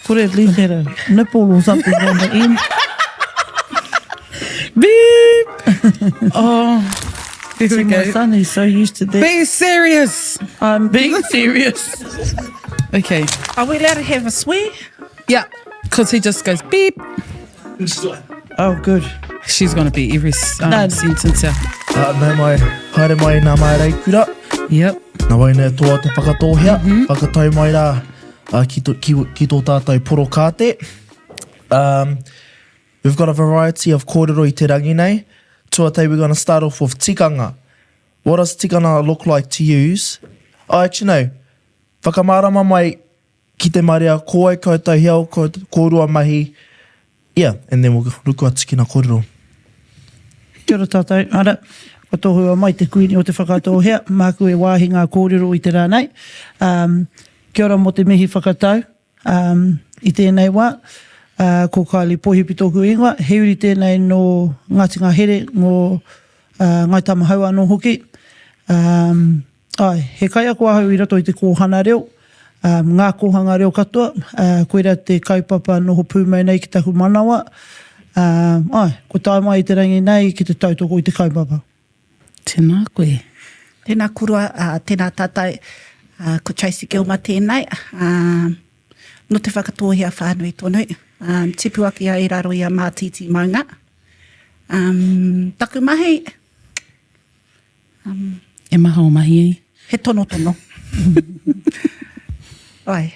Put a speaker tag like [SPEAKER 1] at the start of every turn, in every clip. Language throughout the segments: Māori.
[SPEAKER 1] Put at least had a nipple or something on the end.
[SPEAKER 2] Beep. Oh, here we
[SPEAKER 1] My
[SPEAKER 2] go.
[SPEAKER 1] son is so used to that.
[SPEAKER 2] Be serious.
[SPEAKER 1] I'm being serious.
[SPEAKER 2] Okay.
[SPEAKER 3] Are we allowed to have a swear?
[SPEAKER 2] Yeah, because he just goes beep.
[SPEAKER 1] Oh, good.
[SPEAKER 2] She's going to be every
[SPEAKER 1] No.
[SPEAKER 2] sentence. Yeah.
[SPEAKER 4] Nā mai, haere mai nā mai rei kura.
[SPEAKER 2] Yep.
[SPEAKER 4] Nā wai nei toa te whakatohea. Whakatau mai rā ki tō tātou poro kāte. We've got a variety of kōrero i te rangi nei. Tuatei, we're going to start off with tikanga. What does tikanga look like to use? Oh, actually no. Whakamārama mai ki te marea ko ai koutou hiao, kōrua mahi. Yeah, and then we'll ruku atu ki nā kōrero.
[SPEAKER 1] Kia ora tātou. Ara, ko tohua mai te kuini o te whakatohea. Māku e wāhi ngā kōrero i te rānei. Kia ora mo te mihi whakatau. I tēnei wā. Ko Kylie pohipi tōku ingoa. Heuri tēnei no Ngāti Ngā Here ngō Ngai Tamahau anō hoki. He kai ako ahau i rato i te kōhana reo. Ngā kōhanga reo katoa. Koera te kaupapa noho pūmau nei ki taku manawa. Ko tae mai i te rangi nei ki te tautoko i te kaupapa.
[SPEAKER 2] Tēnā koe.
[SPEAKER 3] Tēnā kurua, tēnā tātai, ko Tracy Gilma tēnei. No te whakatohea whānui tonu. Tipu aki a i raro i a mātiti maunga. Taku mahi,
[SPEAKER 2] E maha o mahi ei.
[SPEAKER 3] he tono tono. Ai,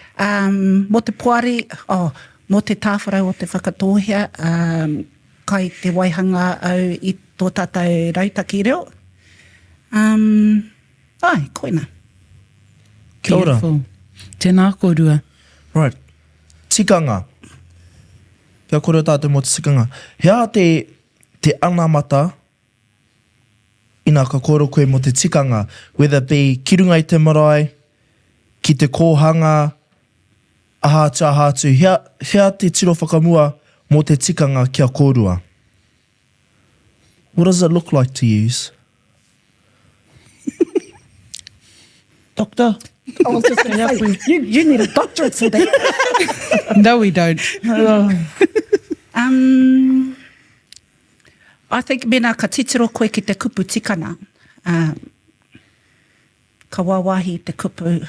[SPEAKER 3] mo te puari, mo te tāwharau o te whakatohea, kai te waihanga au i tō tātou rautaki reo. Ai, koina.
[SPEAKER 4] Kia ora.
[SPEAKER 2] Beautiful. Tēnā kōrua.
[SPEAKER 4] Right. Tikanga. Kia kore o tātou mō te tikanga. Hea te anamata ina ka kōro koe mō te tikanga, whether be ki runga i te marae, ki te kōhanga, ahātu. Hea te tiro whakamua mō te tikanga kia kōrua. What does it look like to use?
[SPEAKER 1] Doctor?
[SPEAKER 3] I was just going to say, you need a doctorate for that.
[SPEAKER 2] No, we don't.
[SPEAKER 3] I think mena ka titiro koe ki te kupu tikana. Ka wawahi te kupu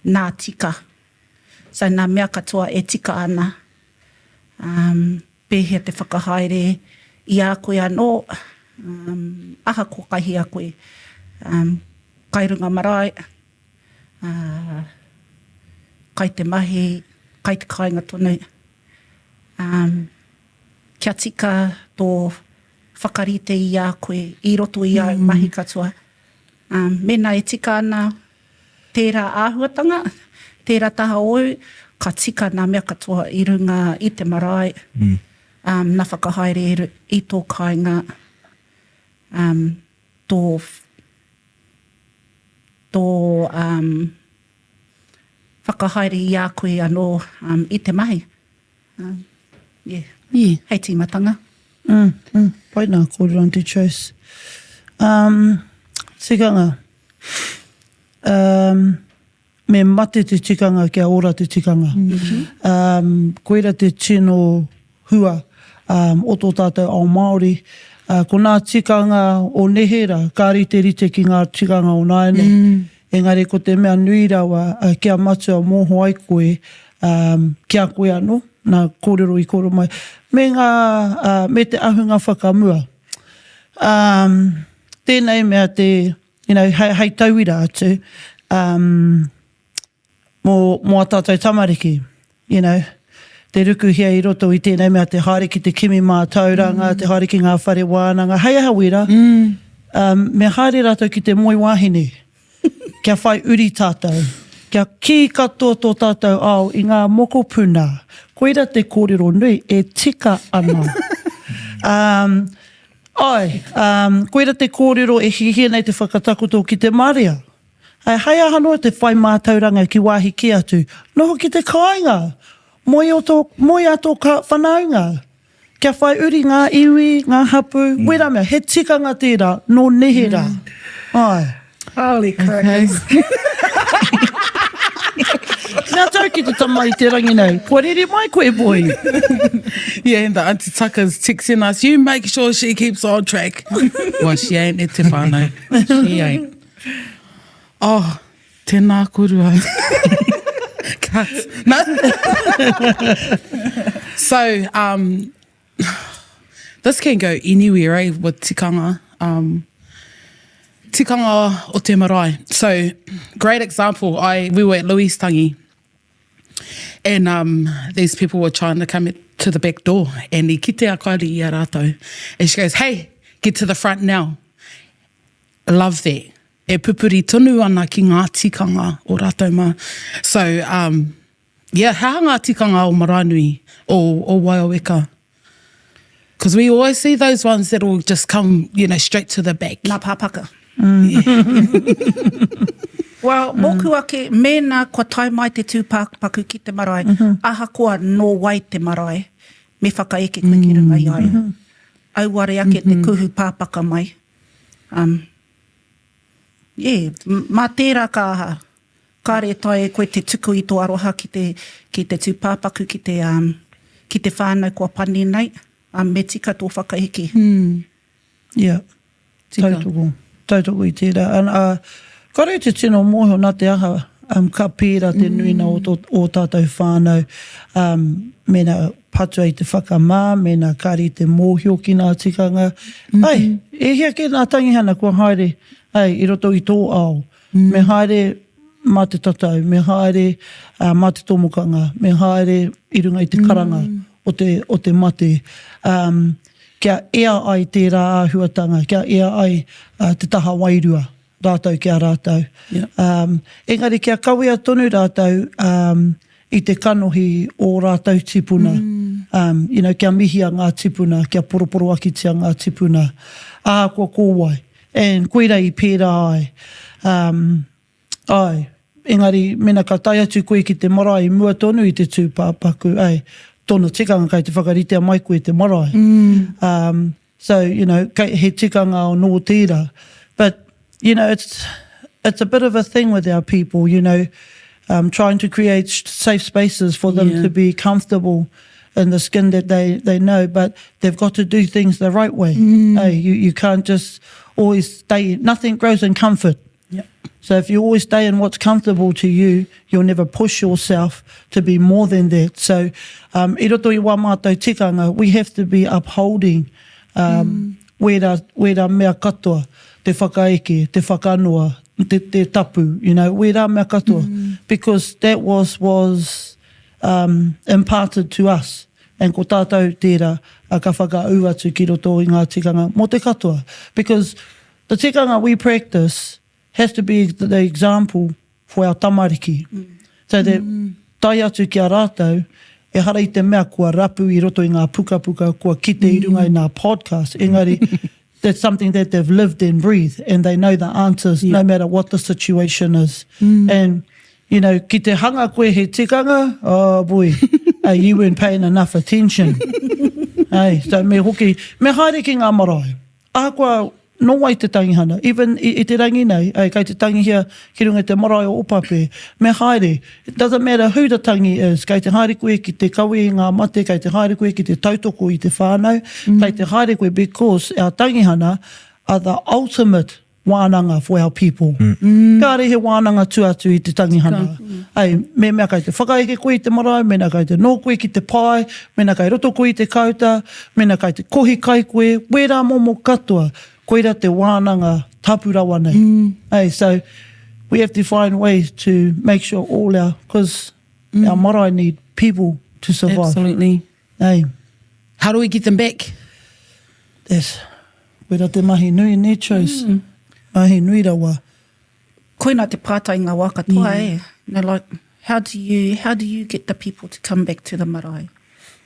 [SPEAKER 3] nā tika. So nā mea katoa e tika ana. Pēhea te whakahaere i a koe anō. Aha ko kahi a koe. Kai runga marae. Kai te mahi. Kai te kāinga tonu. Kia tika tō whakarite i a koe, i roto i a mahi katoa. Mena e tika ana tērā āhuatanga, tērā taha oi, ka tika nā mea katoa i runga i te marae, nā whakahaere i tō kāinga, tō whakahaere i a koe anō i te mahi. Yeah.
[SPEAKER 2] Yeah.
[SPEAKER 3] Hei tīmatanga.
[SPEAKER 1] Pai nā kōrero Auntie Trace. Tikanga. Me mate te tikanga kia ora te tikanga. Koera te tino hua o tō tātou ao Māori. Ko nā tikanga o nehera, kāri te rite ki ngā tikanga o nāene. Engari ko te mea nui rawa kia matua mōho ai koe, kia koe anō, nā kōrero i kōrero mai. Me me te ahunga whakamua. Tēnei mea te, hei tauira atu, mō tātou tamariki, te ruku hea i roto i tēnei mea te haere ki te kimi mā tauranga, te haere ki ngā whare wānanga, hei aha wera, me haere rato ki te moi wāhine, kia whai uri tātou, kia ki katoa tō tātou au i ngā moko puna, koera te kōrero nui e tika ana. Koera te kōrero e hihia nei te whakatakoto ki te marea. Hei ahanoa te whai mātauranga ki wāhi ki atu. Noho ki te kāinga. Moi ato ka whanaunga. Kia whai uri ngā iwi, ngā hapu. Wera mea, he tikanga tērā, no nehera.
[SPEAKER 3] Holy crap.
[SPEAKER 1] Nā tau ki te tama I te rangi nei. Kua rere mai koe, boy.
[SPEAKER 2] Yeah, and the Auntie Tucker's texting us, you make sure she keeps on track. Well, she ain't e te whānau. She ain't. Oh, tēnā korua. Cuts. No. So, this can go anywhere, eh, with tikanga. Tikanga o te marae. So, great example. We were at Louis Tangi, and these people were trying to come to the back door, and I kite a Kylie I a rātou. And she goes, hey, get to the front now. I love that. E pupuri tonu ana ki ngā tikanga o rātou mā. So, yeah, hea ngā tikanga o Maranui, o Waiaweka? Because we always see those ones that will just come, straight to the back.
[SPEAKER 3] Nā pāpaka. Well, moku ake, mēnā kua tai mai te tūpaku ki te marae, aha koa no wai te marae, me whakaeke koe ki runga i aia. Auare ake te kuhu pāpaka mai. Yeah, mā tērā ka aha. Kāre tai koe te tuku i tō aroha ki te tūpāpaku, ki te whānau kua pani nei, me tika tō whakaeke.
[SPEAKER 1] Yeah, tautoko I tērā. And kare te tino mōhio nā te aha, ka pēra te nuina o tātou whānau, mena patu ai te whakamā, mena kari te mōhio ki nā tikanga. Ai, e hea ke nā tangihana kua haere, ai, I roto I tō ao. Me haere mā te tatau, me haere mā te tomokanga, me haere I runga I te karanga o te mate. Kia ea ai tērā āhuatanga, kia ea ai te taha wairua, rātou kia rātou.
[SPEAKER 2] Yeah.
[SPEAKER 1] Engari kia kawea tonu rātou I te kanohi o rātou tipuna. Kia mihia ngā tipuna, kia poroporo akitia ngā tipuna. Kua kōwai. And koeira I pērā ai. Engari, mena ka tai atu koe ki te marae, mua tonu I te tūpāpaku, tōna tikanga kai te whakaritea mai koe te marae. So, he tikanga o nō tira. But, it's a bit of a thing with our people, trying to create safe spaces for them to be comfortable in the skin that they know, but they've got to do things the right way. You can't just always stay, nothing grows in comfort.
[SPEAKER 2] Yep.
[SPEAKER 1] So if you always stay in what's comfortable to you, you'll never push yourself to be more than that. So, I roto I wā mātou tikanga, we have to be upholding wera mea katoa, te whakaeke, te whakanoa, te tapu, wera mea katoa, because that was imparted to us. And ko tātou tērā ka whakaau atu ki roto I ngā tikanga mō te katoa. Because the tikanga we practice has to be the example for our tamariki. So that tai atu ki a rātou, e hara I te mea kua rapu I roto I ngā puka, kua kite I runga I ngā podcast. Engari, that's something that they've lived and breathed, and they know the answers no matter what the situation is. And, ki te hanga koe he tikanga, oh boy, you weren't paying enough attention. So me hoki, me haere ki ngā marae. Kua no wai te tangihana, even I te rangi nei, kai te tangi hia ki runga te marae o opape, me haere, it doesn't matter who the tangi is, kai te haere koe ki te kawe I ngā mate, kai te haere koe ki te tautoko I te whānau, kai te haere koe because our tangihana are the ultimate wānanga for our people. Kāre he wānanga tuatu I te tangihana. Me mea kai te whakaeke koe I te marae, mena kai te nō koe ki te pai, mena kai roto koe I te kauta, mena kai te kohi kai koe, wera momo katoa, koeira te wānanga tapurawa nei. So we have to find ways to make sure all because our marae need people to survive.
[SPEAKER 2] Absolutely. How do we get them back?
[SPEAKER 1] Wera te mahi nui ne chose. Mahi nui rawa.
[SPEAKER 3] Koina te pātai ngā wā katoa, like, how do you get the people to come back to the marae?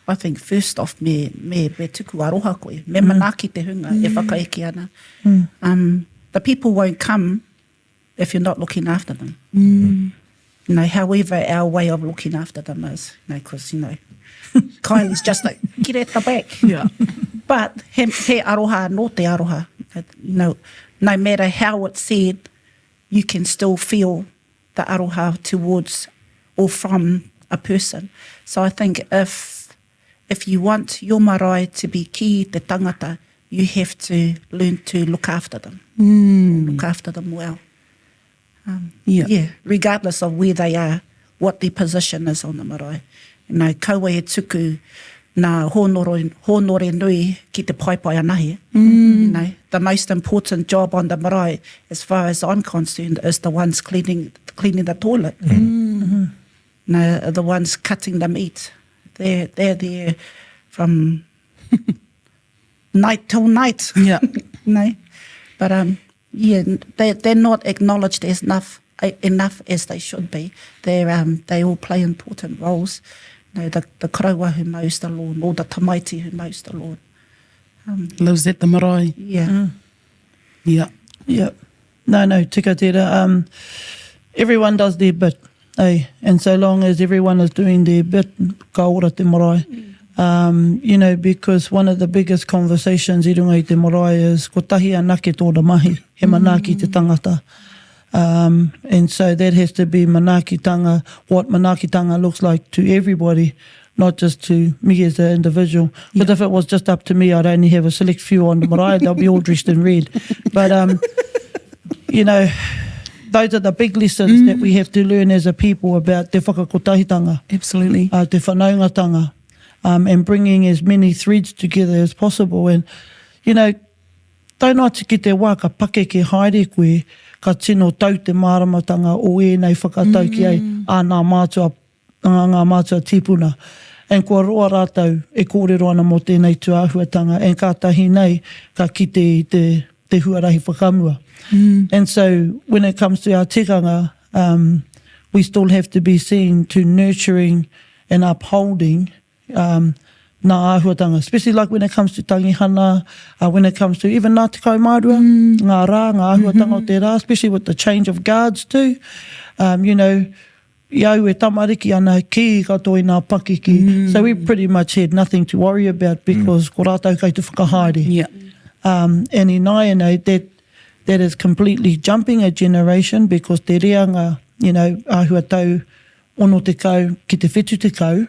[SPEAKER 3] I think first off, me tuku aroha koe, me manaki te hunga, e whakaeke ana. The people won't come if you're not looking after them. However, our way of looking after them is, because, Kylie's just like, get at the back.
[SPEAKER 2] Yeah.
[SPEAKER 3] But he aroha no te aroha. No matter how it's said, you can still feel the aroha towards or from a person. So I think if you want your marae to be ki te tangata, you have to learn to look after them. Look after them well. Yeah, regardless of where they are, what their position is on the marae. You know, kaua e tuku nā hōnore nui ki te paipai anahi. You know, the most important job on the marae, as far as I'm concerned, is the ones cleaning the toilet. No, the ones cutting the meat. They're there from night till night.
[SPEAKER 2] Yeah.
[SPEAKER 3] No, but they're not acknowledged as enough as they should be. They all play important roles. You know, the karaua who mows the lawn, or the tamaiti who mows the lawn.
[SPEAKER 2] Lives at the marae.
[SPEAKER 3] Yeah.
[SPEAKER 2] Yeah.
[SPEAKER 1] Yeah. No, tika tera. Everyone does their bit, eh? And so long as everyone is doing their bit, ka ora te marae. You know, because one of the biggest conversations I runga I te marae is ko tahi anake tōna mahi, he manaki te tangata. And so that has to be manakitanga, what manakitanga looks like to everybody, not just to me as an individual. But if it was just up to me, I'd only have a select few on the marae, they'll be all dressed in red. But, you know, those are the big lessons that we have to learn as a people about te whakakotahitanga.
[SPEAKER 2] Absolutely.
[SPEAKER 1] Te whanaungatanga. And bringing as many threads together as possible. And, you know, taunā tiki te wā ka pake ke haere koe, ka tino tau te māramatanga o nei whakatau ki ai a ngā mātua tipuna. And kua roa rātau e kōrero ana mo tēnei tuāhuatanga, and ka tahi nei ka kite te huarahi whakamua. And so when it comes to our tikanga, we still have to be seen to nurturing and upholding nā āhuatanga, especially like when it comes to tangihana, when it comes to even ngā tikau mārua, ngā rā, ngā āhuatanga o te rā, especially with the change of guards too. You know, iau e tamariki ana ki katoa I ngā pakiki. So we pretty much had nothing to worry about because ko rātau kei te whakahaere.
[SPEAKER 2] Yeah.
[SPEAKER 1] And in Nāianei, that is completely jumping a generation because te reanga, you know, āhuatau ono te kau ki te whetu te kau,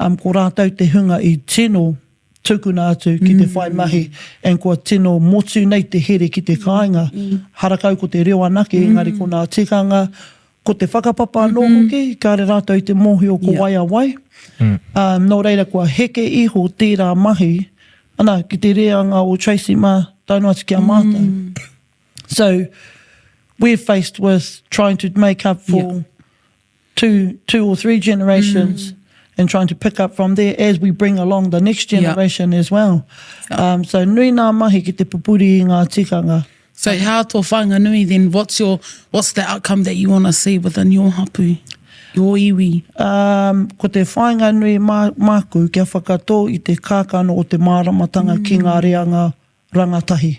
[SPEAKER 1] ko rātau te hunga I tino tukuna atu ki te whai mahi, and kua tino motu nei te here ki te kāinga, harakau ko te reo anake, engari ko nā tikanga, ko te whakapapa anō hoki, kāre rātau I te mohi o ko wai a wai. Nō reira kua heke iho tērā mahi, ana ki te reanga o Tracy ma, taunua tiki a mātou. So we're faced with trying to make up for two or three generations and trying to pick up from there as we bring along the next generation as well. So nui nā mahi ki te pupuri I ngā tikanga.
[SPEAKER 2] So how tō whanga nui then, what's the outcome that you want to see within your hapu, your iwi?
[SPEAKER 1] Ko te whainga nui māku kia whakatō I te kākano o te māramatanga ki ngā reanga rangatahi.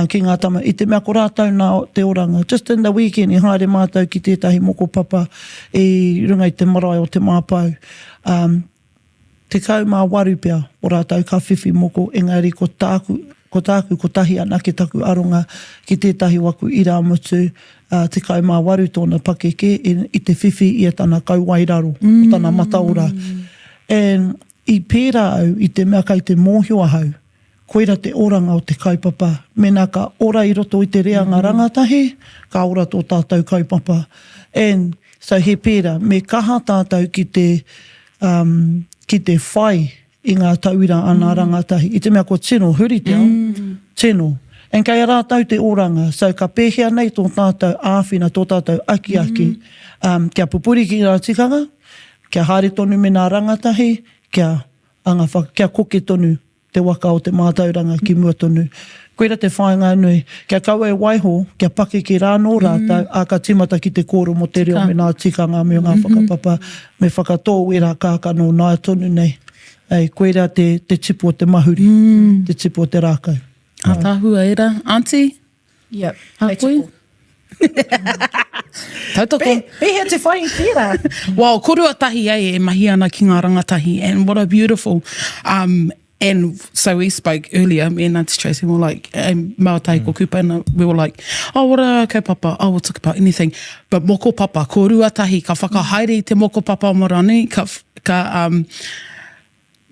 [SPEAKER 1] Ki ngā tama, I te mea ko rātau nā te oranga. Just in the weekend, I haere mātou ki tētahi moko papa I runga I te marae o te māpau. Te kau mā waru pia o rātau ka whiwhi moko, engari ko tahi anake taku aronga ki tētahi waku I rā mutu, te kau mā waru tōna pakeke I te whiwhi I tana kau wairaro, o tana mataora. And I pērā au, I te mea kai te mōhio ahau, koira te oranga o te kaupapa. Mena ka ora I roto I te reanga rangatahi, ka ora tō tātou kaupapa. And so he pēra, me kaha tātou ki te whai I ngā tauira ana rangatahi. I te mea ko tino huri te au, tino. And kei rātau te oranga, so ka pēhea nei tō tātou āwhina, tō tātou aki. Kia pupuri ki ngā tikanga, kia haere tonu me ngā rangatahi, kia koke tonu te waka o te mātauranga ki mua tonu. Koira te whainga nui, kia kaua e waiho, kia pake ki rāno rātau, a ka timata ki te kōro mo te reo me ngā tikanga me ngā whakapapa, me whakatō e rā kākano nā tonu nei. Ei, koira te tipu o te mahuri, te tipu o te rākau.
[SPEAKER 2] A tāhua era. Auntie?
[SPEAKER 3] Yep.
[SPEAKER 2] A koe? Tautoko.
[SPEAKER 3] Pehea te whai tērā.
[SPEAKER 2] Wow, korua tahi ai e mahi ana ki ngā rangatahi, and what a beautiful And so we spoke earlier, me and Auntie Tracy were like, Mautai ko kupa, and we were like, oh, wara kaupapa, we'll talk about anything. But moko papa, ko ruatahi, ka whakahaere I te moko papa o Morani,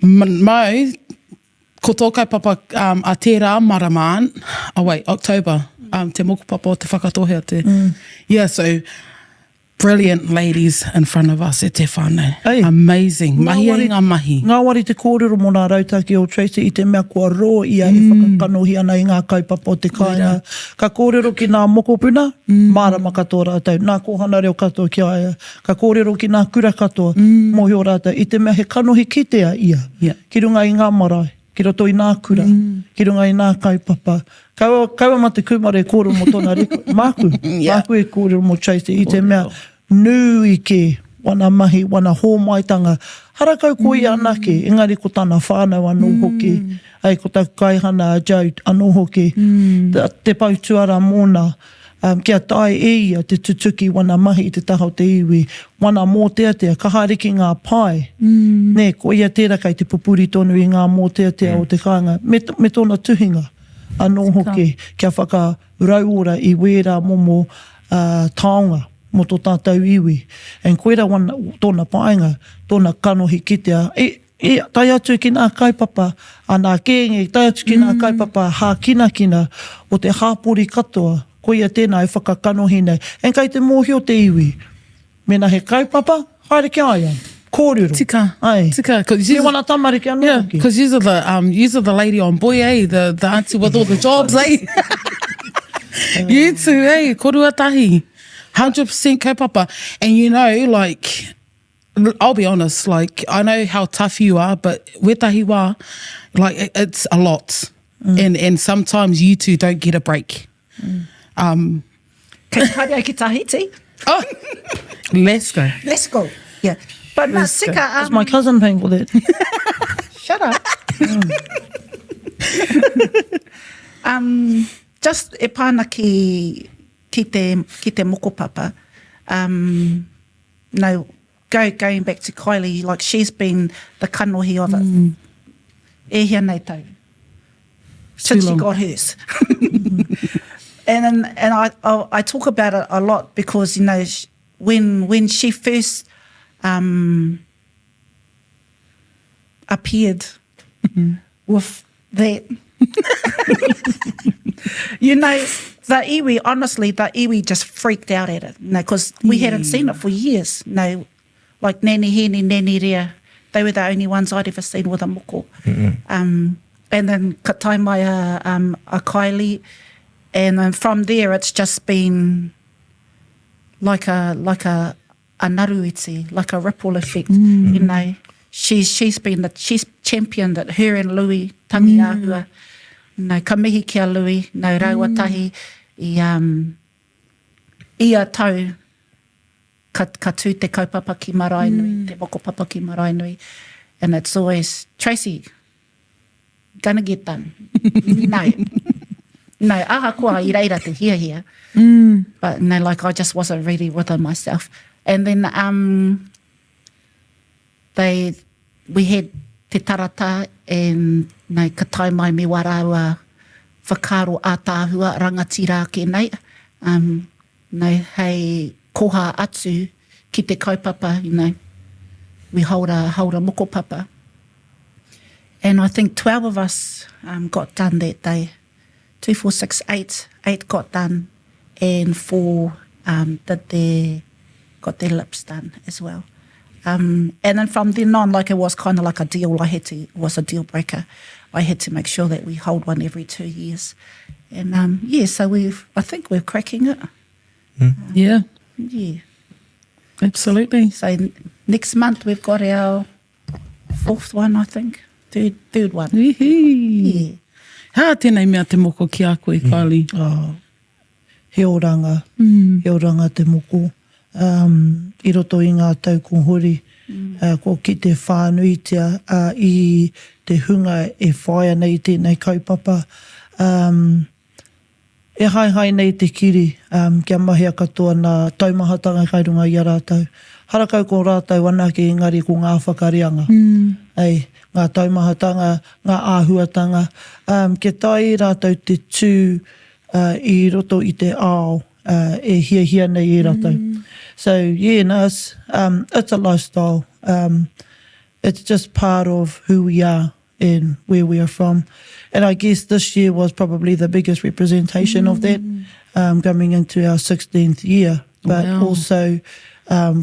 [SPEAKER 2] mau, ko tō kaupapa a tērā maraman, October, te moko papa o te whakatohea te. Yeah, so brilliant ladies in front of us, e te whānau.
[SPEAKER 1] Ei.
[SPEAKER 2] Amazing. Mahi e ngā mahi.
[SPEAKER 1] Ngā wari te kōrero mō nā rautaki o Tracy I te mea kua ro ia e whakakanohi ana I ngā kaupapa o te kāinga. Ka kōrero ki ngā mokopuna, mārama katoa rātou. Nā kohana reo katoa ki aia. Ka kōrero ki ngā kura katoa, mōhio rātou. I te mea he kanohi kitea ia.
[SPEAKER 2] Yeah.
[SPEAKER 1] Ki runga I ngā marae, ki roto I ngā kura, ki runga I ngā kaupapa. Kaua ma te kumare kōrero mō tōna reko. Māku, māku e kōrero mō Tracy I te mea nui ke wana mahi, wana hōmaitanga. Harakau koi anake, engari ko tāna whānau anō hoki, ai ko tā kaihana a jau anō hoki. Te pautuara mōna, kia tai e ia te tutuki wana mahi I te taha o te iwi, wana mō tea, ka hariki ngā pai. Ne, ko ia tērā kai te pupuri tonu I ngā mō tea o te kāinga. Me tōna tuhinga anō hoki, kia whakarauora I wera momo taonga. Mo tō tātou iwi. En koera tōna paenga, tōna kanohi kitea. Tai atu ki nā kaupapa, a nā kēngi, tai atu ki nā kaupapa, hā kina o te hāpori katoa, koia tēnā e whakakanohi nei. En kai te mōhio te iwi, mena he kaupapa, haere ki aia. Kōrero.
[SPEAKER 2] Tika.
[SPEAKER 1] Ai.
[SPEAKER 2] Tika.
[SPEAKER 1] Me wana tamariki anō
[SPEAKER 2] Yeah,
[SPEAKER 1] hoki.
[SPEAKER 2] because you're the lady on boy, eh? The auntie with all the jobs, eh? You too, eh? Koruatahi. 100% kaupapa. And you know, like, I'll be honest, like, I know how tough you are, but wetahi wā, like, it's a lot. And sometimes you two don't get a break.
[SPEAKER 3] Kei haere ki Tahiti.
[SPEAKER 2] Oh, let's go.
[SPEAKER 3] Let's go. Yeah. But nā
[SPEAKER 1] Let's go.
[SPEAKER 3] tika...
[SPEAKER 1] Is my cousin paying for that?
[SPEAKER 3] Shut up. Just e pāna ki te moko papa. No, going back to Kylie, like she's been the kanohi of it. E hea nei tau. Since she got hers. And I talk about it a lot because, you know, when she first appeared with that, you know, the iwi, honestly, the iwi just freaked out at it, you know, because we hadn't seen it for years. You know, like Nani Hene, Nani Rea, they were the only ones I'd ever seen with a moko. And then ka tai mai a Kylie, and then from there it's just been like a naruiti, like a ripple effect. You know, she's championed it. Her and Louis tangi āhua. No, ka mihi kia Louis, no rauatahi I a tau ka tū te kaupapa ki marae nui, te moko papa ki marae nui. And it's always, Tracy, gonna get done. No, aha kua I reira te hia. But no, like I just wasn't ready with it myself. And then we had te tarata and nei ka tai mai me waraua whakaro ātāhua rangatira ke nei. Nei hei koha atu ki te kaupapa, you know, we hold a moko papa. And I think 12 of us got done that day. 2, 4, 6, 8 got done, and 4 got their lips done as well. And then from then on, like it was kind of like a deal. It was a deal breaker. I had to make sure that we hold one every 2 years. And so I think we're cracking it.
[SPEAKER 2] Yeah,
[SPEAKER 3] Yeah.
[SPEAKER 2] absolutely.
[SPEAKER 3] So next month we've got our 4th one, I think. Third one.
[SPEAKER 2] Yeah. Hā tēnei mea te moko ki a koe, Kylie.
[SPEAKER 1] He oranga te moko. I roto I ngā tau kohori, ko ki te whānuitia I te hunga e whaia nei tēnei kaupapa. E hai nei te kiri, kia mahia katoa nā taumahatanga kai runga I a rātou. Harakau ko rātou anake engari ko ngā whakarianga. ngā taumahatanga, ngā āhuatanga. Ke tai rātou te tū I roto I te ao, e hia nei I rātou. So, yeah, no, it's a lifestyle. It's just part of who we are and where we are from. And I guess this year was probably the biggest representation of that, coming into our 16th year. But also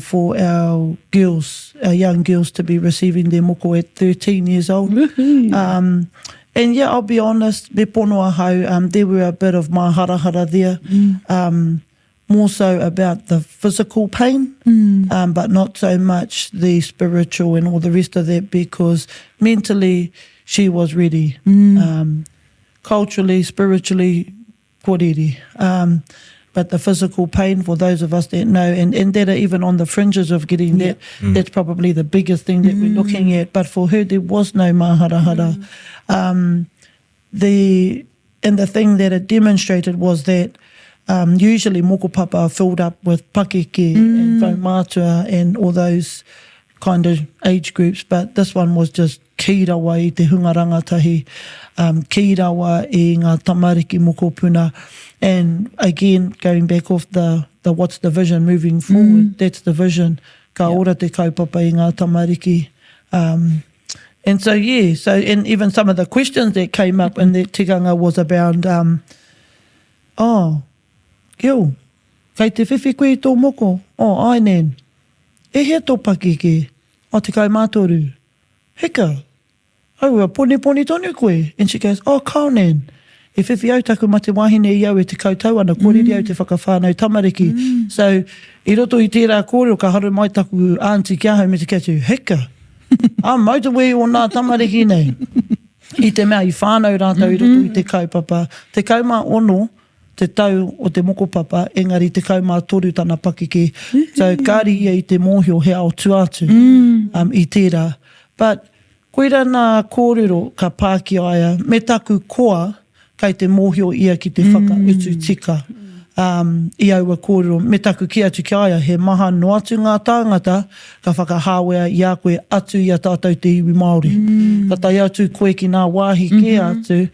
[SPEAKER 1] for our girls, our young girls to be receiving their moko at 13 years old. And yeah, I'll be honest, me pono ahau, there were a bit of maharahara there. More so about the physical pain, but not so much the spiritual and all the rest of that, because mentally she was ready. Culturally, spiritually, korere. But the physical pain, for those of us that know, and that are even on the fringes of getting that, that's probably the biggest thing that we're looking at. But for her, there was no maharahara. The thing that it demonstrated was that usually moko papa are filled up with pakeke and whaumātua and all those kind of age groups, but this one was just ki rawa I te hunga rangatahi, ki rawa I ngā tamariki moko puna. And again, going back off the what's the vision moving forward, that's the vision, ka ora te kaupapa I ngā tamariki. And so, yeah, and even some of the questions that came up in that tikanga was about, Kio, kei te whiwhi koe tō moko? Ai nen. E hea tō pakeke? Te kai mātoru. Heka. Aua, pone tonu koe. And she goes, kao nen. E whiwhi au taku ma te wahine I au e te koutou ana, kōreri au te whakawhānau tamariki. So, I roto I tērā kōrero, ka haru mai taku auntie kia hau me te katu. Heka. Mautawe o nā tamariki nei. I te mea I whānau rātou I roto I te kaupapa. Te kaumā ono, te tau o te moko papa, engari te kaumā toru tana pakeke. So, kāri ia I te mōhio he ao tuatu I tērā. But, koera nā kōrero ka pāki aia, me taku koa, kei te mōhio ia ki te whakautu tika. I aua kōrero, me taku ki atu ki aia, he maha no atu ngā tāngata, ka whakahāwea I a koe atu I a tātou te iwi Māori. Ka tai atu koe ki ngā wāhi ke atu,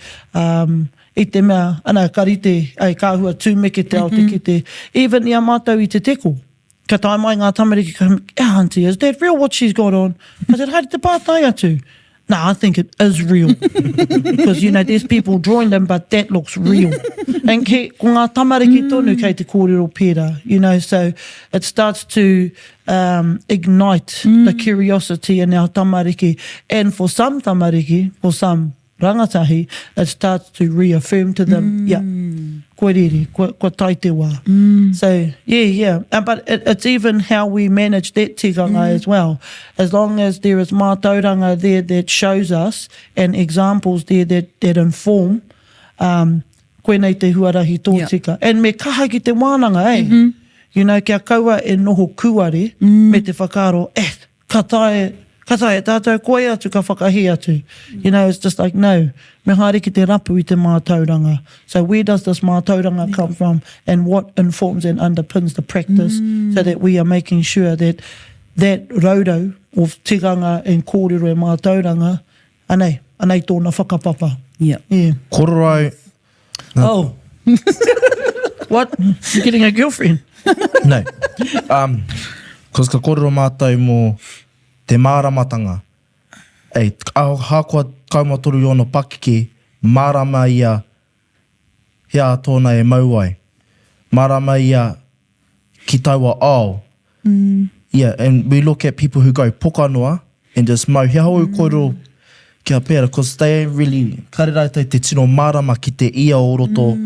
[SPEAKER 1] I te mea, ana karite, ai kāhua tūmeke te ao te kite, even I a mātou I te teko. Ka tai mai ngā tamariki, ka auntie, is that real what she's got on? I said, haere te pātai atu? Nah, I think it is real. Because, there's people drawing them, but that looks real. And ko ngā tamariki tonu kei te kōrero pērā, so it starts to ignite the curiosity in our tamariki. And for some tamariki, for some rangatahi, it starts to reaffirm to them, koerere, ko tai te wā. So, yeah. But it's even how we manage that tikanga as well. As long as there is mātauranga there that shows us, and examples there that inform, koenei te huarahi tō tika. And me kaha ki te wānanga, kia kaua e noho kuare, me te whakaro, Katai e tātou koe atu ka whakahi atu. It's just like, no, me haere ki te rapu I te mātauranga. So where does this mātauranga come from, and what informs and underpins the practice, so that we are making sure that that raudo of tikanga and kōrero e mātauranga, anei tōna whakapapa. Yeah.
[SPEAKER 4] Kororai.
[SPEAKER 1] Oh. What? You're getting a girlfriend?
[SPEAKER 4] No. Because ka kōrero mātou mō te māramatanga. Hākua kaumatoru I ono pakeke, mārama ia, hea tōna e mauai. Mārama ia ki taua ao. Yeah, and we look at people who go pokanoa and just mau. Hea hau kōrero kia pēra, because they ain't really, kareraitai te tino mārama ki te ia o roto,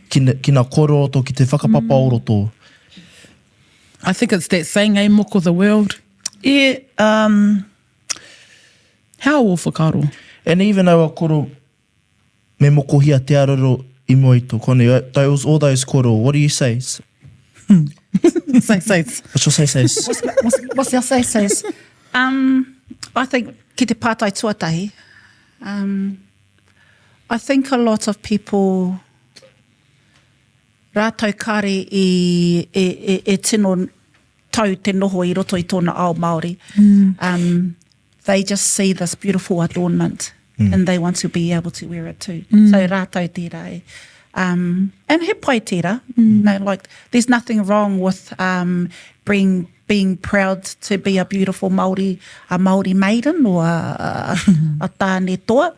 [SPEAKER 4] ki na kōrero roto, ki te whakapapa o roto.
[SPEAKER 2] I think it's that saying, moko the world.
[SPEAKER 1] Yeah.
[SPEAKER 2] How whakaro?
[SPEAKER 4] And even aua koro me moko hia te aroro I moito, kone, those, all those koro, what do you say?
[SPEAKER 2] Say.
[SPEAKER 4] What's your say-says?
[SPEAKER 3] What's your say-says? I think ki te pātai tuatahi, I think a lot of people rātou kare e tino tau te noho I roto I tōna ao Māori. they just see this beautiful adornment and they want to be able to wear it too. So rātou tērā e. And he pai tērā, like there's nothing wrong with being proud to be a beautiful Māori maiden or a tāne toa.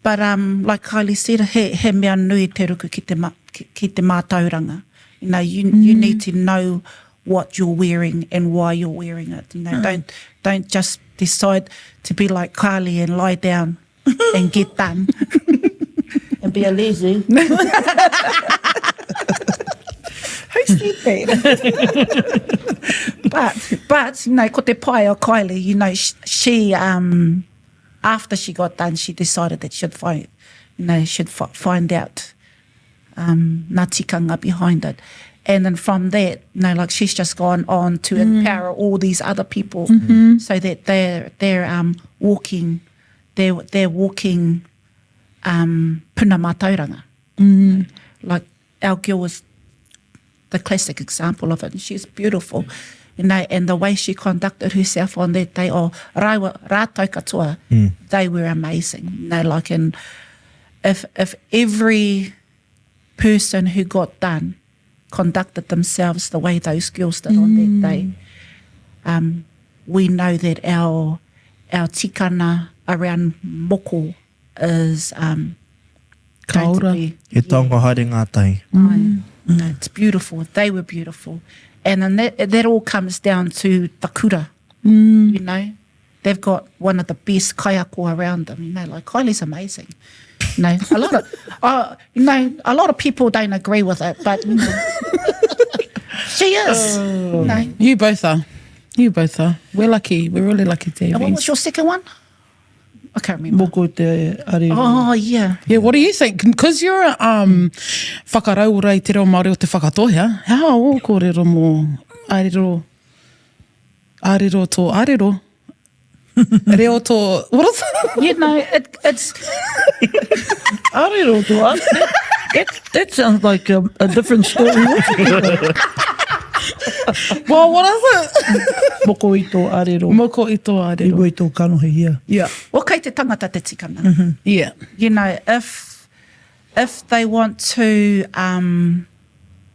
[SPEAKER 3] But like Kylie said, he mea nui te ruku ki te mātauranga. You need to know what you're wearing and why you're wearing it. Don't just decide to be like Kylie and lie down and get done and be a lazy. Who said that? but ko te pai o Kylie, she after she got done, she decided that she'd find out ngā tikanga behind it. And then from that, like she's just gone on to empower all these other people so that they're walking puna mātauranga. Like our girl was the classic example of it. She's beautiful. And the way she conducted herself on that day, rātou katoa, they were amazing. Like, and if every person who got done conducted themselves the way those girls did on that day, we know that our tikana around moko is going to be...
[SPEAKER 4] He taonga haere ngā tai.
[SPEAKER 3] It's beautiful. They were beautiful. And then that all comes down to the kura, They've got one of the best kaiako around them, like Kylie's amazing. A lot of people don't agree with it, but she is.
[SPEAKER 2] You both are. We're lucky. We're really lucky to have
[SPEAKER 3] And what
[SPEAKER 2] you.
[SPEAKER 3] was your second one? I can't remember.
[SPEAKER 1] Moko te are.
[SPEAKER 3] Oh, yeah.
[SPEAKER 2] Yeah, what do you think? Because you're a whakaraura i te reo Māori o te whakatohea, how o kōrero mō arero tō arero? Reo tō... What is it?
[SPEAKER 3] It's...
[SPEAKER 1] Arero tō arero. That sounds like a different story.
[SPEAKER 2] Well, what is it?
[SPEAKER 1] Moko i tō arero.
[SPEAKER 2] Moko i tō
[SPEAKER 1] I
[SPEAKER 2] arero.
[SPEAKER 1] wai tō kanohi hia.
[SPEAKER 2] Yeah.
[SPEAKER 3] Well, kei te tangata te tikana.
[SPEAKER 2] Yeah.
[SPEAKER 3] If they want to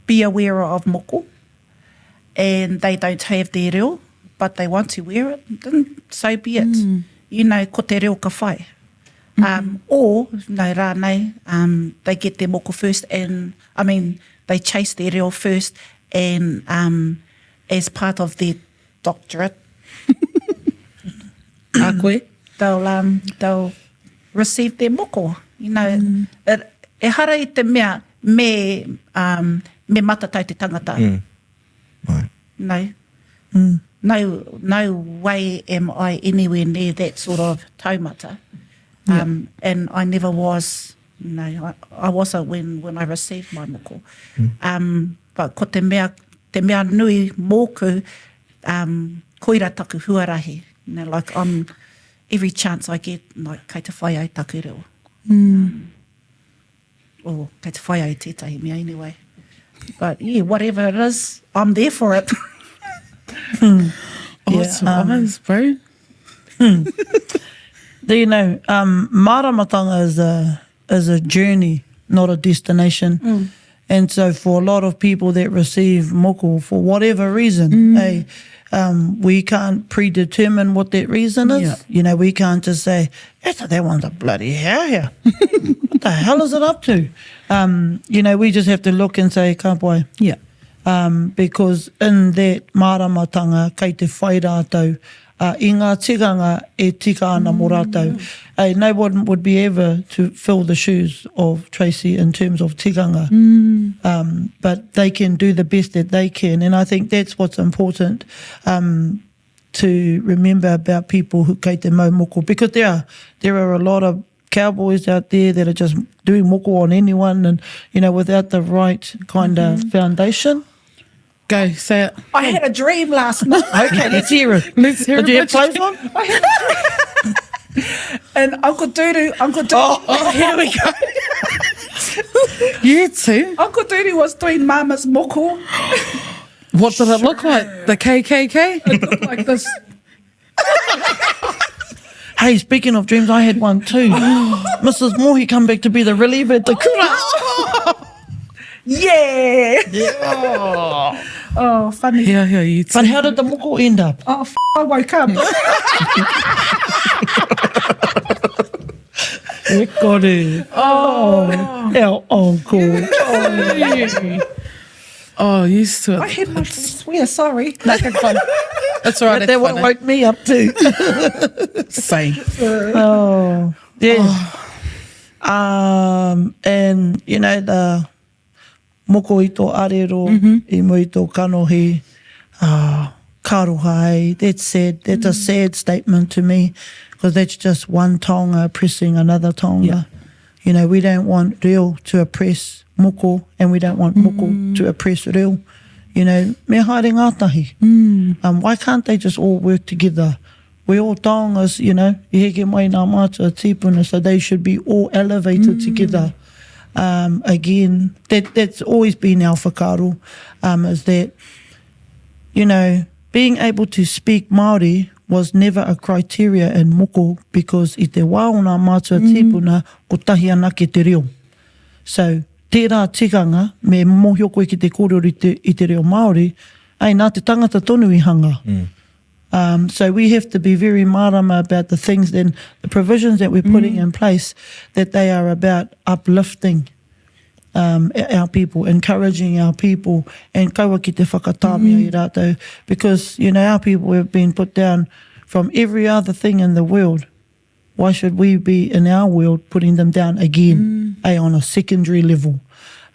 [SPEAKER 3] be aware of moko and they don't have their reo, but they want to wear it, then so be it. Ko te reo ka whai. Or, rānei, they get their moko first they chase their reo first and as part of their doctorate,
[SPEAKER 2] A koe?
[SPEAKER 3] they'll receive their moko. E hara i te mea me matatau te tangata. No way am I anywhere near that sort of taumata. And I never was. I wasn't when I received my moko. But ko te mea nui mōku, koira taku huarahi. Like every chance I get, like kei te whai ai taku reo. Or kei te whai ai tētahi mea anyway. But yeah, whatever it is, I'm there for it.
[SPEAKER 2] Awesome, bro.
[SPEAKER 1] Māramatanga is a journey, not a destination. And so for a lot of people that receive moko for whatever reason, we can't predetermine what that reason is.
[SPEAKER 2] Yeah.
[SPEAKER 1] We can't just say, that one's a bloody hell here. What the hell is it up to? We just have to look and say, ka pai.
[SPEAKER 2] Yeah.
[SPEAKER 1] Because in that māramatanga, kei te whai rātou, i ngā tikanga e tika ana mō rātou. No one would be able to fill the shoes of Tracy in terms of tikanga. But they can do the best that they can. And I think that's what's important to remember about people who kei te mau moko. Because there are a lot of cowboys out there that are just doing moko on anyone and, without the right kind of foundation.
[SPEAKER 2] Go, say it.
[SPEAKER 3] I had a dream last night.
[SPEAKER 1] Okay, let's hear it.
[SPEAKER 2] Let's hear
[SPEAKER 1] Did you have
[SPEAKER 2] it.
[SPEAKER 1] clothes on?
[SPEAKER 3] I had a dream. And Uncle Dudu.
[SPEAKER 2] Oh, here we go. You too.
[SPEAKER 3] Uncle Dudu was doing Mama's moko.
[SPEAKER 2] What did it look like? The KKK?
[SPEAKER 3] It looked like this.
[SPEAKER 1] Hey, speaking of dreams, I had one too. Mrs. Moore, he come back to be the reliever at the kura.
[SPEAKER 3] Yeah.
[SPEAKER 1] Yeah.
[SPEAKER 3] Oh, funny.
[SPEAKER 2] Yeah, you too.
[SPEAKER 1] But how did the moko end up?
[SPEAKER 3] Oh, I woke up.
[SPEAKER 1] Ekore. Oh, our uncle.
[SPEAKER 2] Oh, used to it.
[SPEAKER 3] I had my swear, sorry.
[SPEAKER 2] That's all right.
[SPEAKER 1] But
[SPEAKER 2] That's
[SPEAKER 1] that one
[SPEAKER 2] funny.
[SPEAKER 1] woke me up too.
[SPEAKER 2] Same.
[SPEAKER 1] Oh, yeah. And, you know, the moko i tō arero, i mo i tō kanohi, karohai, that's sad. That's a sad statement to me, because that's just one tonga oppressing another tonga.
[SPEAKER 2] Yeah.
[SPEAKER 1] You know, we don't want reo to oppress moko, and we don't want moko to oppress reo. You know, me haere ngātahi. Why can't they just all work together? We all tongas, you know, i heke mai nā mātua tīpuna, so they should be all elevated together. Again, that's always been our whakaro, is that, you know, being able to speak Māori was never a criteria in moko, because i te wā o nā mātua tīpuna, ko tahi anake te reo. So, tērā tikanga, me mohio koe ki te kōrero i te reo Māori, ai nā te tangata tonu i hanga. So we have to be very marama about the things and the provisions that we're putting in place, that they are about uplifting our people, encouraging our people, and kaua ki te whakatāmia i rātou, because, you know, our people have been put down from every other thing in the world. Why should we be in our world putting them down again, on a secondary level?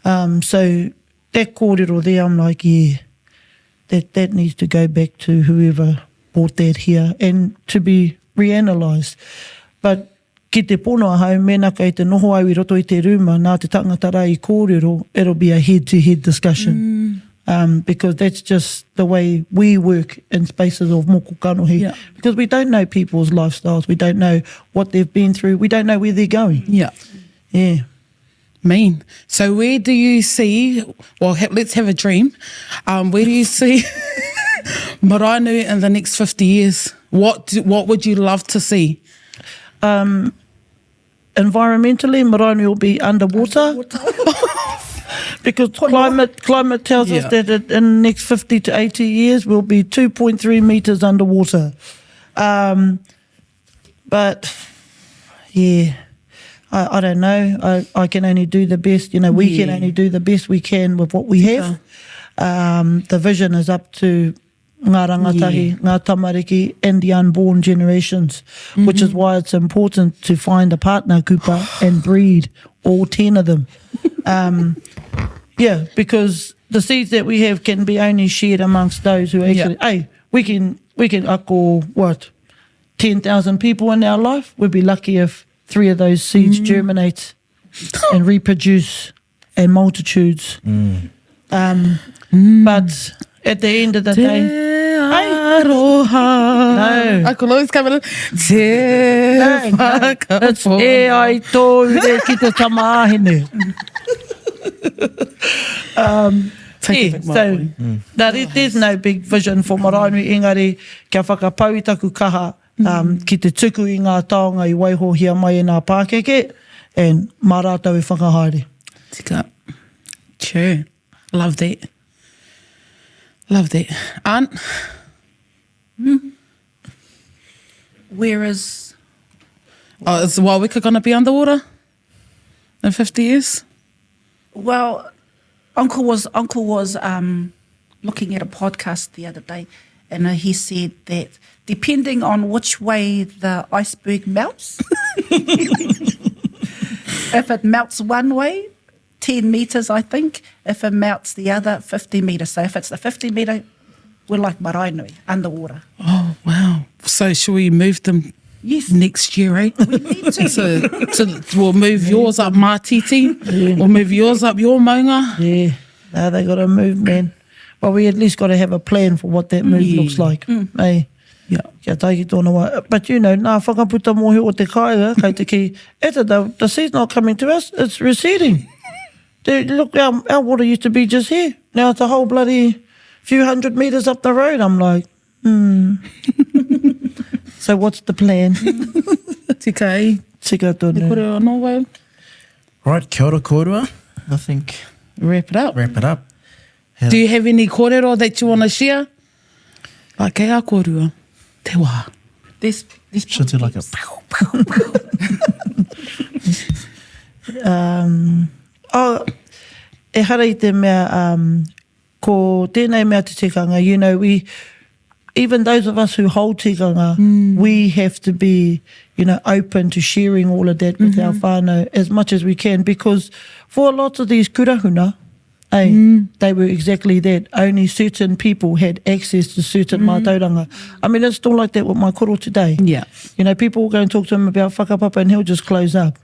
[SPEAKER 1] So that kōrero there, I'm like, yeah, that needs to go back to whoever brought that here, and to be reanalysed. But ki te pono hau, mena kei te noho au I roto I te ruma, nā te tangata rā I kōrero, it'll be a head-to-head discussion. Because that's just the way we work in spaces of moko kanohi.
[SPEAKER 2] Yeah.
[SPEAKER 1] Because we don't know people's lifestyles, we don't know what they've been through, we don't know where they're going.
[SPEAKER 2] Yeah.
[SPEAKER 1] Yeah.
[SPEAKER 2] Mean. So where do you see, well, let's have a dream. Where do you see Maraenu in the next 50 years? What would you love to see?
[SPEAKER 1] Environmentally, Maraenu will be underwater. Because climate tells us that in the next 50 to 80 years we'll be 2.3 metres underwater. But, yeah, I don't know. I can only do the best. You know, we can only do the best we can with what we have. The vision is up to ngā rangatahi, ngā tamariki, and the unborn generations, which is why it's important to find a partner kupa and breed all 10 of them. Yeah, because the seeds that we have can be only shared amongst those who actually, hey, we can ako, 10,000 people in our life. We'd be lucky if 3 of those seeds germinate and reproduce in multitudes. But at the end of the day, no,
[SPEAKER 2] I could always come in.
[SPEAKER 1] it's e ai tō re ki te tamāhine. So there's no big vision for Maraenu, engari kia whakapau I taku kaha ki te tuku I ngā taonga I waihohia mai e ngā Pākeke, and mā rātou e whakahaere.
[SPEAKER 2] Tika. True. Love that. Love that. Aunt?
[SPEAKER 3] Where is...
[SPEAKER 2] Oh, is Wawika going to be underwater in 50 years?
[SPEAKER 3] Well, Uncle was looking at a podcast the other day, and he said that depending on which way the iceberg melts, if it melts one way, 10 metres, I think. If it melts the other, 50 metres. So if it's the 50 metre, we're like Maraenu, underwater.
[SPEAKER 2] Oh, wow. So shall we move them next year, eh?
[SPEAKER 3] We need to.
[SPEAKER 2] So we'll move yours up Mātiti. We'll move yours up your maunga.
[SPEAKER 1] Yeah, no, they got to move, man. Well, we at least got to have a plan for what that move looks like. Eh?
[SPEAKER 2] Yeah.
[SPEAKER 1] Kia taiki tōna wā. But, you know, nā whakaputa mohi o te kaia, kei te ki, the sea's not coming to us, it's receding. Dude, look, our water used to be just here. Now it's a whole bloody few hundred metres up the road. I'm like, So what's the plan?
[SPEAKER 2] tika e.
[SPEAKER 1] Tika
[SPEAKER 2] Te
[SPEAKER 1] tonu.
[SPEAKER 2] kore anō wau.
[SPEAKER 4] Right, kia ora kōrua. I think
[SPEAKER 2] Wrap it up.
[SPEAKER 4] wrap it up.
[SPEAKER 2] Do you have any kōrero that you want to share? Like, kei a kōrua, te wā.
[SPEAKER 3] This
[SPEAKER 4] Should do like a...
[SPEAKER 1] E hara i te mea, ko tēnei mea te tikanga, you know, even those of us who hold tikanga, we have to be, you know, open to sharing all of that with our whānau as much as we can, because for lots of these kurahuna, they were exactly that. Only certain people had access to certain mātauranga. I mean, it's still like that with my koro today.
[SPEAKER 2] Yeah.
[SPEAKER 1] You know, people will go and talk to him about whakapapa and he'll just close up.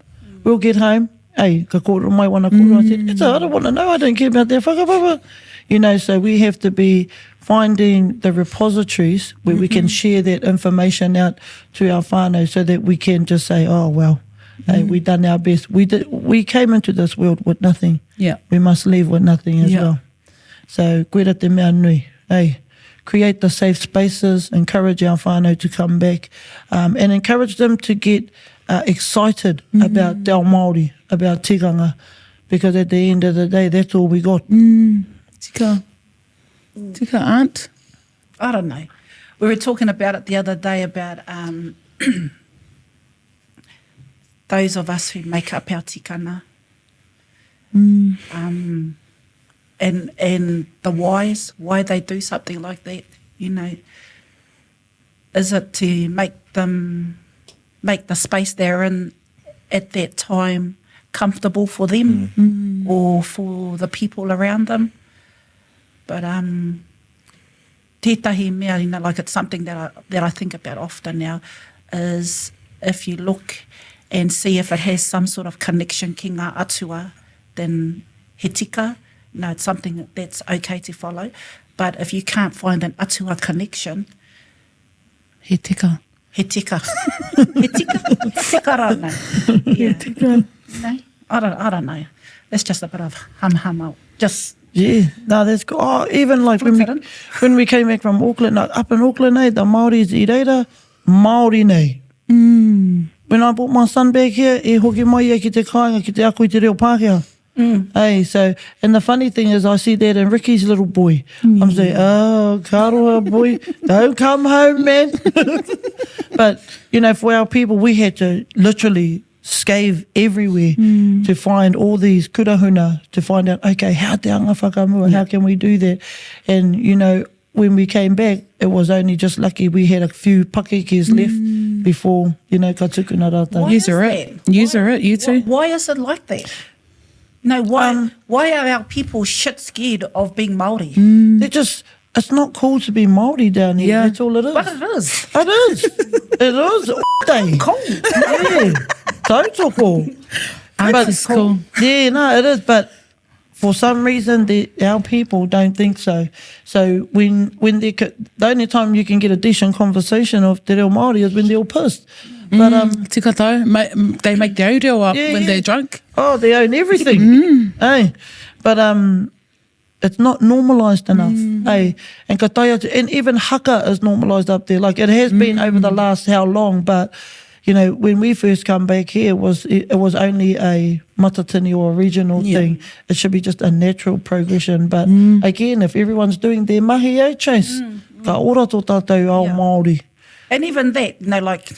[SPEAKER 1] We'll get home, ka koro mai wana koro. I said, I don't want to know, I don't care about that whakapapa. You know, so we have to be finding the repositories where we can share that information out to our whānau so that we can just say, oh, well, hey, we done our best. We came into this world with nothing.
[SPEAKER 2] Yeah.
[SPEAKER 1] We must leave with nothing as
[SPEAKER 2] Yeah.
[SPEAKER 1] well. So, koera te mea nui. Hey, create the safe spaces, encourage our whānau to come back, and encourage them to get excited about te ao Māori, about tikanga, because at the end of the day, that's all we got.
[SPEAKER 2] Tika. Tika, aunt.
[SPEAKER 3] I don't know. We were talking about it the other day about those of us who make up our tikanga. And the why they do something like that, you know. Is it to make the space they're in at that time comfortable for them or for the people around them? But tētahi mea, you know, like it's something that I think about often now, is if you look and see if it has some sort of connection ki ngā atua, then he tika, you know, it's something that's okay to follow. But if you can't find an atua connection,
[SPEAKER 2] He tika.
[SPEAKER 3] he tika. He tika. He tika rāna. Yeah. You know, I don't know. That's just a bit of hum. Just...
[SPEAKER 1] Yeah, no, that's cool. Oh, even like when we came back from Auckland, like up in Auckland, the Māoris i reira, Māori nei. When I brought my son back here, e hoki mai ia ki te kāinga, ki te ako i te reo Pākehā. Hey, so, and the funny thing is I see that in Ricky's little boy. I'm saying, oh, karoha boy, don't come home, man. But, you know, for our people, we had to literally scave everywhere to find all these kurahuna, to find out, okay, how te anga whakamua, how can we do that? And, you know, when we came back, it was only just lucky we had a few pakekes left before, you know, ka tukuna rātou.
[SPEAKER 3] Why
[SPEAKER 2] Use
[SPEAKER 3] is
[SPEAKER 2] it.
[SPEAKER 3] that?
[SPEAKER 2] Use it, you too.
[SPEAKER 3] Why is it like that? No, why are our people shit scared of being Māori?
[SPEAKER 1] They're just, it's not cool to be Māori down here.
[SPEAKER 2] Yeah.
[SPEAKER 1] That's all it is.
[SPEAKER 3] But it is.
[SPEAKER 1] It is. It is. Day.
[SPEAKER 3] Cool.
[SPEAKER 1] Yeah. Tautoko.
[SPEAKER 2] Aunties cool.
[SPEAKER 1] Yeah, no, it is. But for some reason, our people don't think so. So when the only time you can get a decent conversation of te reo Māori is when they're all pissed. But
[SPEAKER 2] Tika tau. They make their own reo up when they're drunk.
[SPEAKER 1] Oh, they own everything. Hey. But it's not normalised enough. Hey. And ka taia, and even haka is normalised up there. Like it has been over the last how long, but you know, when we first come back here, it was only a matatini or a regional thing. It should be just a natural progression. But again, if everyone's doing their mahi, Chase, ka ora tō tātou ao Māori.
[SPEAKER 3] And even that, you know, like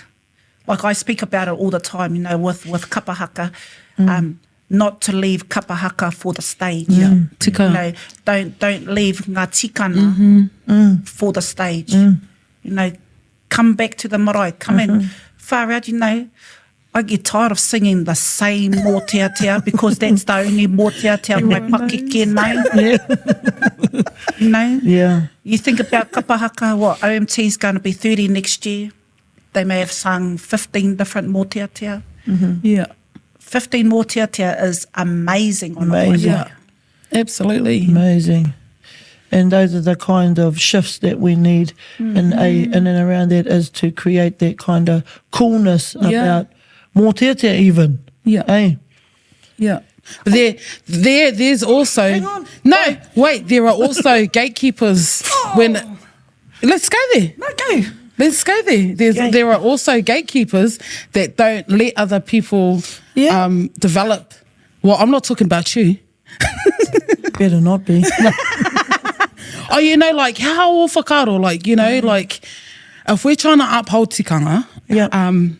[SPEAKER 3] I speak about it all the time, you know, with kapahaka, not to leave kapahaka for the stage.
[SPEAKER 2] Tika.
[SPEAKER 3] You know, don't leave ngā tikana for the stage. You know, come back to the marae, come in far out, you know. I get tired of singing the same mōteatea because that's the only mōteatea my pakeke know. You know?
[SPEAKER 1] Yeah.
[SPEAKER 3] You think about kapahaka, what, OMT's going to be 30 next year. They may have sung 15 different mōteatea.
[SPEAKER 2] Yeah.
[SPEAKER 3] 15 mōteatea is amazing. On
[SPEAKER 1] Amazing.
[SPEAKER 3] A
[SPEAKER 2] Absolutely.
[SPEAKER 1] Amazing. And those are the kind of shifts that we need in and around that, is to create that kind of coolness about mōteatea even.
[SPEAKER 2] Yeah.
[SPEAKER 1] Hey.
[SPEAKER 2] Yeah. But there's also...
[SPEAKER 1] Hang on.
[SPEAKER 2] No, wait, there are also gatekeepers when... Let's go there.
[SPEAKER 3] No, go.
[SPEAKER 2] Let's go there. There are also gatekeepers that don't let other people develop. Well, I'm not talking about you.
[SPEAKER 1] Better not be.
[SPEAKER 2] Oh, you know, like, how o whakaro, like, you know, like, if we're trying to uphold tikanga, and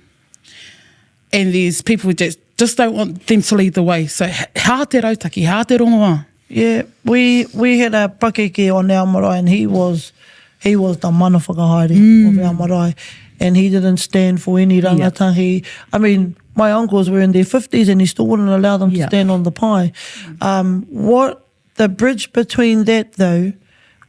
[SPEAKER 2] there's people just don't want them to lead the way. So, how te rautaki, how te rongoa?
[SPEAKER 1] Yeah, we had a pakeke on our marae, and he was the mana whakahaere of our marae, and he didn't stand for any rangatangi. I mean, my uncles were in their 50s and he still wouldn't allow them to stand on the pai. What the bridge between that, though,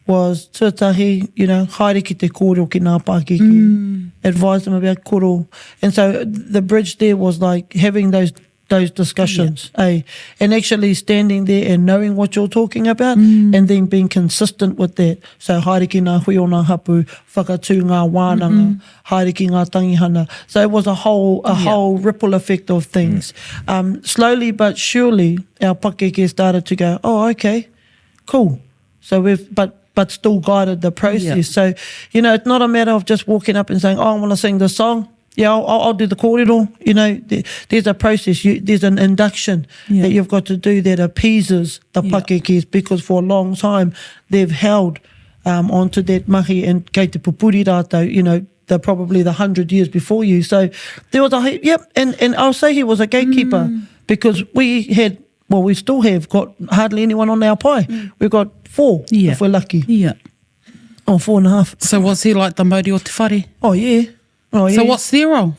[SPEAKER 1] was tuatahi, you know, haere ki te kōrero ki ngā pakeke, advise them about koro. And so the bridge there was like having those discussions, and actually standing there and knowing what you're talking about, and then being consistent with that. So haere ki ngā hui o ngā hapu, whakatū ngā wānanga, haere ki ngā tangihana. So it was a whole ripple effect of things. Slowly but surely, our pakeke started to go, oh, okay, cool. So but still guided the process. So, you know, it's not a matter of just walking up and saying, oh, I want to sing this song. Yeah, I'll do the kōrero. You know, there's a process. There's an induction that you've got to do that appeases the pakekes, because for a long time they've held onto that mahi and kei te pupuri rātou, you know, probably the 100 years before you. So there was and I'll say he was a gatekeeper, because we still have got hardly anyone on our pai. We've got 4, if we're lucky.
[SPEAKER 2] Yeah.
[SPEAKER 1] Or 4.5.
[SPEAKER 2] So was he like the mauri o te whare?
[SPEAKER 1] Oh, yeah. Oh, yeah.
[SPEAKER 2] So what's their role?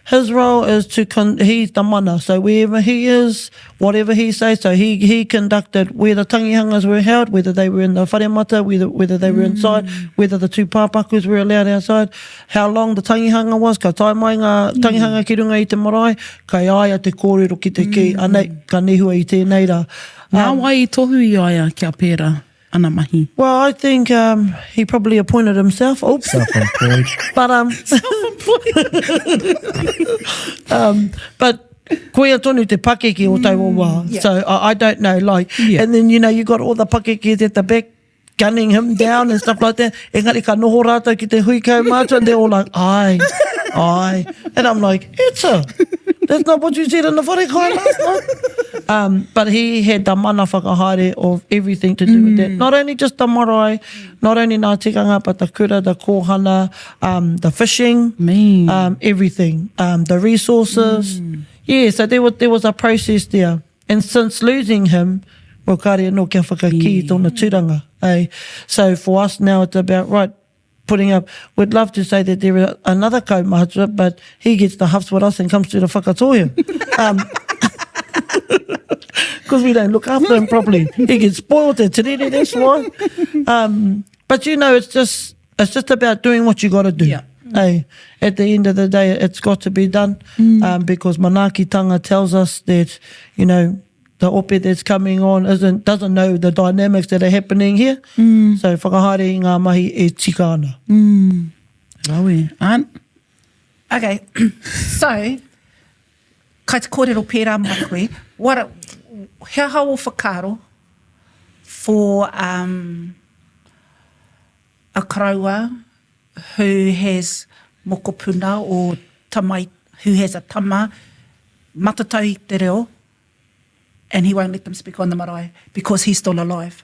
[SPEAKER 1] His role is he's the mana. So wherever he is, whatever he says, so he conducted where the tangihangas were held, whether they were in the wharemata, whether they were inside, whether the two pāpakus were allowed outside, how long the tangihanga was, ka tai mai ngā tangihanga ki runga i te marae, kai aia te kōrero ki te ki, anei, ka nehua i tēnei rā.
[SPEAKER 2] Nā wai I tohu I aia kia pēra ana mahi?
[SPEAKER 1] Well, I think he probably appointed himself. Oops.
[SPEAKER 4] Self-employed.
[SPEAKER 1] But but koea tonu te pakeke o tau o wā. So I don't know, like, and then, you know, you got all the pakekes at the back gunning him down and stuff like that. Engari ka noho rātou ki te hui kaumātua, and they're all like, aye. And I'm like, that's not what you said in the whare kai last night. But he had the mana whakahaere of everything to do with that. Not only just the marae, not only ngā tikanga, but the kura, the kōhana, the fishing, everything, the resources. Yeah, so there was a process there. And since losing him, well, kāre no kia whakaki tōna tūranga. So for us now, it's about, right, putting up. We'd love to say that there is another kaumātua, but he gets the huffs with us and comes to the whakatohia. Because we don't look after him properly. He gets spoiled, that's why. But you know, it's just about doing what you got to do. At the end of the day, it's got to be done, because manaakitanga tells us that, you know, the ope that's coming on doesn't know the dynamics that are happening here. So whakahaere I ngā mahi e tika ana.
[SPEAKER 2] Rawe. Aunt?
[SPEAKER 3] Okay, so, kai te kōrero pērā mai koe, hea hao o whakaro for a karaua who has mokopuna or tamai, who has a tama, matatau I te reo, and he won't let them speak on the marae because he's still alive.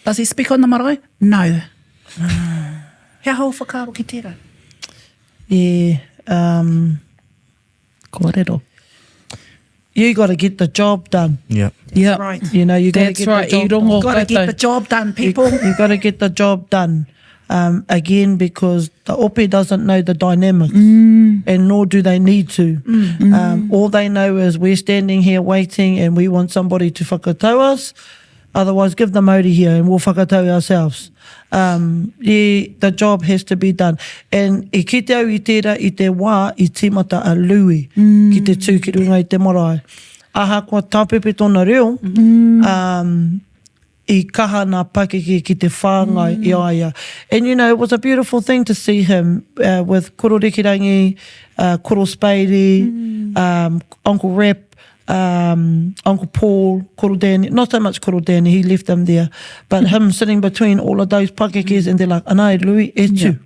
[SPEAKER 3] Does he speak on the marae? No. Hea hao whakaro ki tērā?
[SPEAKER 1] Yeah.
[SPEAKER 2] Kōrero.
[SPEAKER 1] You got to get the job done.
[SPEAKER 4] Yeah.
[SPEAKER 2] Yeah.
[SPEAKER 3] Right.
[SPEAKER 1] You know, you got to get the job done.
[SPEAKER 3] You've got to get the job done, people.
[SPEAKER 1] You've got to get the job done. Again, because the ope doesn't know the dynamics, and nor do they need to. All they know is we're standing here waiting and we want somebody to whakatau us. Otherwise, give the mauri here and we'll whakatau ourselves. The job has to be done. And e kite au I tērā I te wā I tīmata a lui ki te tū ki runga I te marae. Aha kua tāpepe tōna reo, I kaha ngā pakeke ki te whāngai I aia. And, you know, it was a beautiful thing to see him with Koro Rekirangi, Koro Speiri, Uncle Rap, Uncle Paul, Koro Danny, not so much Koro Danny, he left them there, but him sitting between all of those pakekes and they're like, anai, Louis, e tū.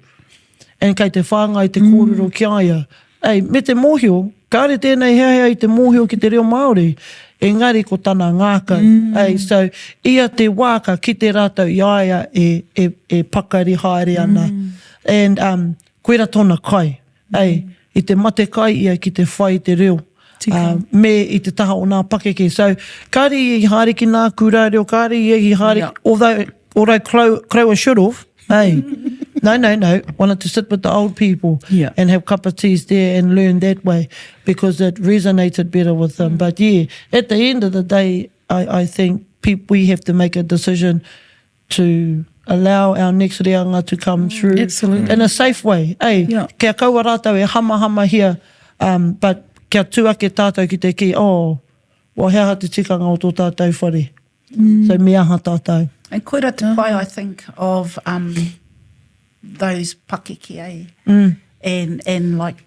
[SPEAKER 1] and kei te whāngai te kōrero ki aia. Ei, me te mōhio, kāre tēnei hea i te mōhio ki te reo Māori, engari ko tāna ngākau. Ei, so, ia te wāka ki te rātou i aia e pakari haere ana. And koera tōna kai, ei, i te mate kai ia ki te whai te reo. Me i te taha o nā pakeke. So, kāri i haere ki nā kura reo, kāri i haere, although Crow should have, hey, no, wanted to sit with the old people and have cup of teas there and learn that way because it resonated better with them. But yeah, at the end of the day, I think we have to make a decision to allow our next reanga to come through in a safe way. Hey, kia kaua rātou e hama here, but kia tuake tātou ki te ki, wa hea te tikanga o tō tātou whare. So me aha tātou.
[SPEAKER 3] And koera te pai, I think, of those pakeke, and like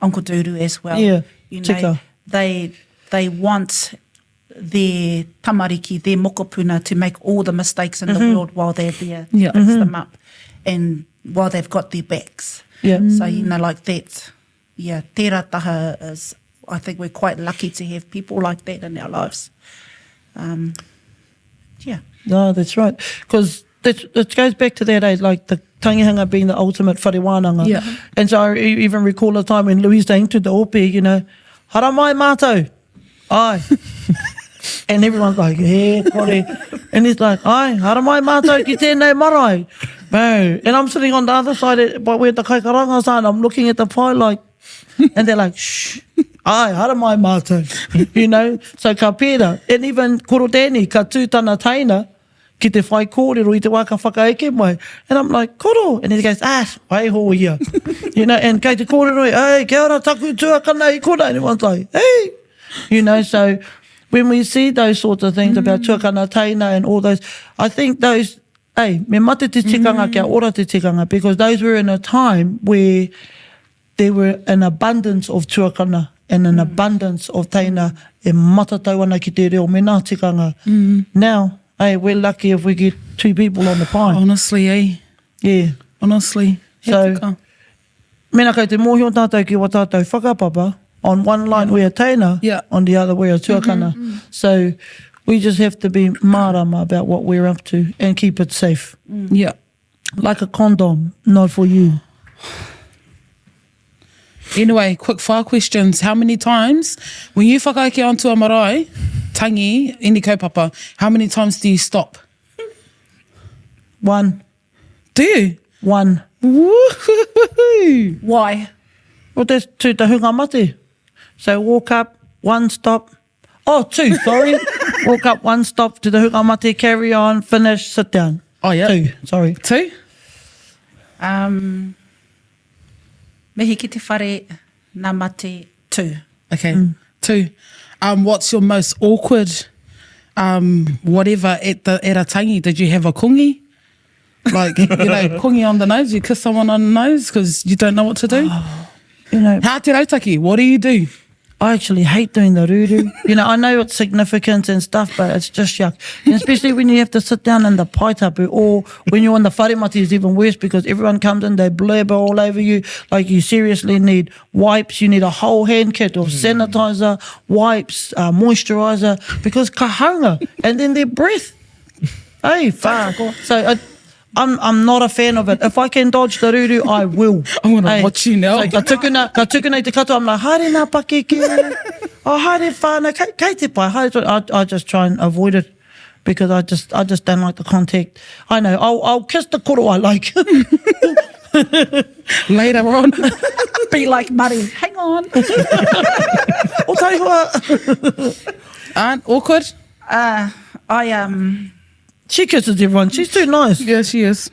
[SPEAKER 3] Uncle Duru as well.
[SPEAKER 1] Yeah,
[SPEAKER 3] you know,
[SPEAKER 1] tika.
[SPEAKER 3] They want their tamariki, their mokopuna, to make all the mistakes in the world while they're there, fix them up, and while they've got their backs.
[SPEAKER 1] Yeah.
[SPEAKER 3] So, you know, like that, tērā taha is, I think we're quite lucky to have people like that in our lives.
[SPEAKER 1] No, that's right. Because it goes back to that, like the tangihanga being the ultimate wharewānanga.
[SPEAKER 2] Yeah.
[SPEAKER 1] And so I even recall a time when Louis saying to the ope, you know, hara mai mātou, ai. And everyone's like, kore. And he's like, ai, hara mai mātou ki tēnei marae. Bro. And I'm sitting on the other side, by where the kaikaranga is, and I'm looking at the pie like, and they're like, shh, ai, hara mai mātou. You know, so ka pēra. And even korotēni, ka tūtana taina, ki te whai kōrero i te waka whakaeke mai. And I'm like, koro. And he goes, wai ho ia. You know, and kei te kōrero, hey, kia ora taku tuakana i kora. And everyone's like, hey. You know, so when we see those sorts of things about tuakana taina and all those, I think those, me mate te tikanga kia ora te tikanga, because those were in a time where there were an abundance of tuakana and an abundance of taina e matatau ana ki te reo me nā tikanga. Now, we're lucky if we get 2 people on the pie.
[SPEAKER 2] Honestly,
[SPEAKER 1] Yeah.
[SPEAKER 2] Honestly.
[SPEAKER 1] So, mena kei te mōhio tātou ki wa tātou whakapapa. On one line we're taina, on the other we're tuakana. So, we just have to be marama about what we're up to and keep it safe.
[SPEAKER 2] Yeah.
[SPEAKER 1] Like a condom, not for you.
[SPEAKER 2] Anyway, quick fire questions. How many times, when you whakaeke onto a marae, tangi, any kaupapa, how many times do you stop?
[SPEAKER 1] 1.
[SPEAKER 2] Do you?
[SPEAKER 1] 1.
[SPEAKER 2] Woo-hoo-hoo-hoo.
[SPEAKER 3] Why?
[SPEAKER 1] Well, that's to te hunga mate. So walk up, 1 stop. 2, sorry. Walk up, 1 stop to the hunga mate, carry on, finish, sit down. 2, sorry.
[SPEAKER 2] 2?
[SPEAKER 3] Mehi ki te whare nā mate 2.
[SPEAKER 2] Okay, 2. What's your most awkward whatever at a tangi? Did you have a kungi? Like, you know, kungi on the nose, you kiss someone on the nose because you don't know what to do?
[SPEAKER 1] You know,
[SPEAKER 2] Hā te rautaki, what do you do?
[SPEAKER 1] I actually hate doing the ruru. You know, I know it's significant and stuff, but it's just yuck. And especially when you have to sit down in the paitapu, or when you're on the wharemati, it's even worse because everyone comes in, they blabber all over you. Like, you seriously need wipes, you need a whole hand kit of sanitizer, wipes, moisturizer, because ka hanga, and then their breath. Hey, fuck. So I'm not a fan of it. If I can dodge the ruru, I will.
[SPEAKER 2] I'm going to watch you now.
[SPEAKER 1] So ka tukuna I te katoa, I'm like, haere nā pakeke. Haere whāna, kei te pai. I just try and avoid it because I just don't like the contact. I know, I'll kiss the koro I like.
[SPEAKER 2] Later on.
[SPEAKER 3] Be like Murray, hang on.
[SPEAKER 1] O tai hoa.
[SPEAKER 2] Aunt, awkward?
[SPEAKER 1] She kisses everyone. She's too nice.
[SPEAKER 2] Yeah, she is.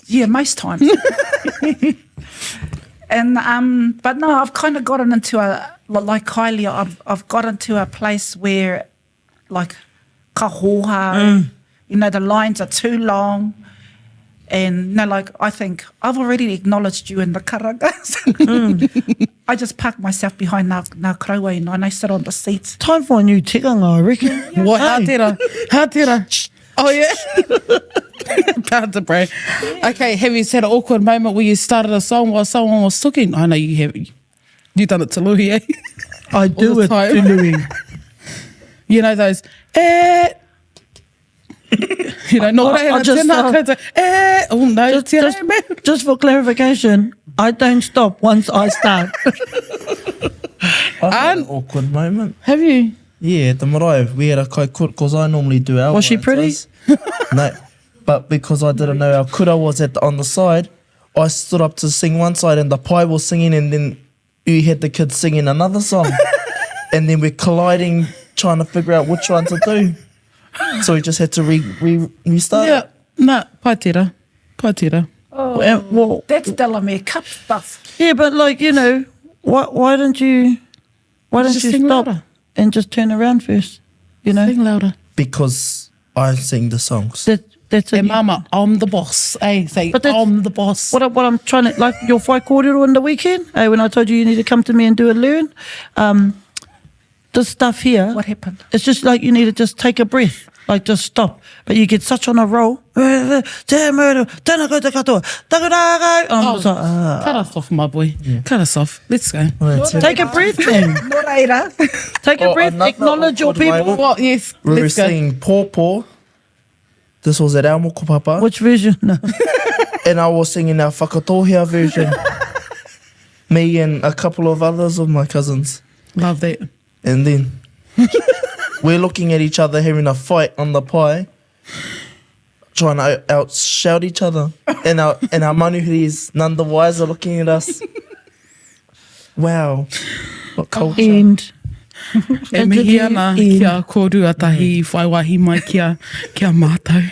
[SPEAKER 3] Yeah, most times. And but no, I've kind of gotten into like Kylie, I've got into a place where like ka hoha, you know, the lines are too long. And you know, like, I think I've already acknowledged you in the karangas. I just park myself behind nā kraua and I sit on the seats.
[SPEAKER 1] Time for a new tikanga, I reckon.
[SPEAKER 2] What? Hā tera? Oh, yeah? Powder, bro. Okay, have you had an awkward moment where you started a song while someone was talking? I know you have. You done it to Louis, eh?
[SPEAKER 1] I do
[SPEAKER 2] the
[SPEAKER 1] it
[SPEAKER 2] time.
[SPEAKER 1] to Louis.
[SPEAKER 2] You know those, you know, no,
[SPEAKER 1] I just,
[SPEAKER 2] oh no,
[SPEAKER 1] just for clarification, I don't stop once I start.
[SPEAKER 4] I had an awkward moment.
[SPEAKER 2] have you?
[SPEAKER 4] Yeah, at the marae, we had a kai kura, because I normally do our
[SPEAKER 1] Was she pretty?
[SPEAKER 4] answers. No, but because I didn't know our kura was on the side, I stood up to sing one side and the pai was singing, and then you had the kids singing another song. And then we're colliding, trying to figure out which one to do. So we just had to restart.
[SPEAKER 2] Yeah, nah, paitira.
[SPEAKER 1] Well,
[SPEAKER 3] That's Delamere Cup stuff.
[SPEAKER 1] yeah, but like, you know, why don't you
[SPEAKER 2] Just sing
[SPEAKER 1] stop
[SPEAKER 2] louder.
[SPEAKER 1] and just turn around first? You know,
[SPEAKER 2] Sing louder.
[SPEAKER 4] Because I sing the songs.
[SPEAKER 1] that's
[SPEAKER 2] Hey,
[SPEAKER 1] it.
[SPEAKER 2] mama, I'm the boss. Hey, say,
[SPEAKER 1] But that's-
[SPEAKER 2] I'm the boss.
[SPEAKER 1] What I'm trying to, like your whai kōrero on the weekend, when I told you need to come to me and do a learn, this stuff here,
[SPEAKER 3] What happened?
[SPEAKER 1] it's just like you need to just take a breath, like just stop. But you get such on a roll. I'm just like,
[SPEAKER 2] Cut us off, my boy. Cut us off. Let's go.
[SPEAKER 1] take a breath then.
[SPEAKER 3] No reira.
[SPEAKER 1] Take a breath,
[SPEAKER 4] another
[SPEAKER 1] acknowledge your
[SPEAKER 4] awkward
[SPEAKER 1] people.
[SPEAKER 4] moment.
[SPEAKER 2] What? Yes,
[SPEAKER 4] We were
[SPEAKER 2] let's go.
[SPEAKER 4] singing Pōpō. This was at our mokopapa.
[SPEAKER 1] Which version? No.
[SPEAKER 4] And I was singing our whakatohia version. Me and a couple of others of my cousins.
[SPEAKER 2] Love that.
[SPEAKER 4] And then we're looking at each other having a fight on the pie, trying to out-shout each other. And our manuhiris, none the wiser, looking at us. Wow. What culture.
[SPEAKER 1] And
[SPEAKER 2] E mihi ana kia kōrua tahi whaiwahi mai kia mātou.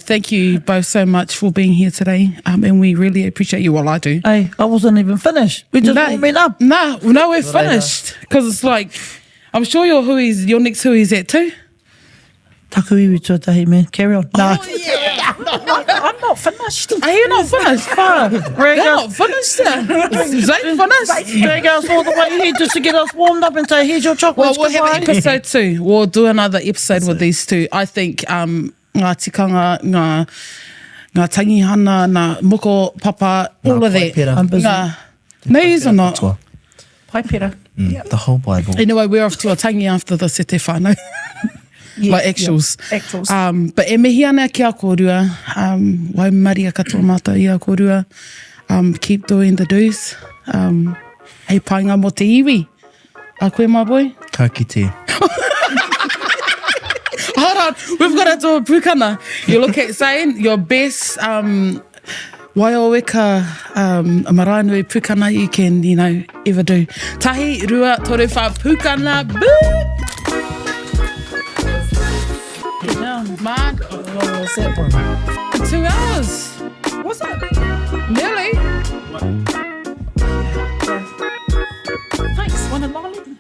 [SPEAKER 2] Thank you both so much for being here today, and we really appreciate you. Well, I do.
[SPEAKER 1] hey, I wasn't even finished. We just warming up.
[SPEAKER 2] No, we're finished. Because it's like, I'm sure your next hui's at too.
[SPEAKER 1] Taku iwi tuatahi, man. Carry on. Nah.
[SPEAKER 3] I'm not finished.
[SPEAKER 2] Are you not finished? They're not finished. Zane finished.
[SPEAKER 1] Drag us all the way here just to get us warmed up and say, here's your
[SPEAKER 2] Well,
[SPEAKER 1] chocolates.
[SPEAKER 2] we'll have episode 2. We'll do another episode with these two. I think ngā tikanga, ngā tangihana, ngā moko papa, all of that.
[SPEAKER 4] Kaipera.
[SPEAKER 1] I'm busy.
[SPEAKER 2] No, yous or not.
[SPEAKER 4] Toa.
[SPEAKER 3] Paipera.
[SPEAKER 4] The whole Bible.
[SPEAKER 2] Anyway, we're off to a tangi after this, e te whānau. Like actuals.
[SPEAKER 3] Yeah, actuals.
[SPEAKER 2] But e mihi ana kia kōrua. Wai maria katoa mātou ia kōrua. Keep doing the do's. Hei painga mo te iwi. A koe, my boy?
[SPEAKER 4] Ka kite.
[SPEAKER 2] Hold on, we've got to do a pukana. You look at saying your best waioweka maraenui pukana you can, ever do. Tahi, rua, tore wha, pukana, boo! Man,
[SPEAKER 4] What was that one?
[SPEAKER 2] 2 hours.
[SPEAKER 3] What's that?
[SPEAKER 2] Nearly.
[SPEAKER 3] Thanks. Want a lolly?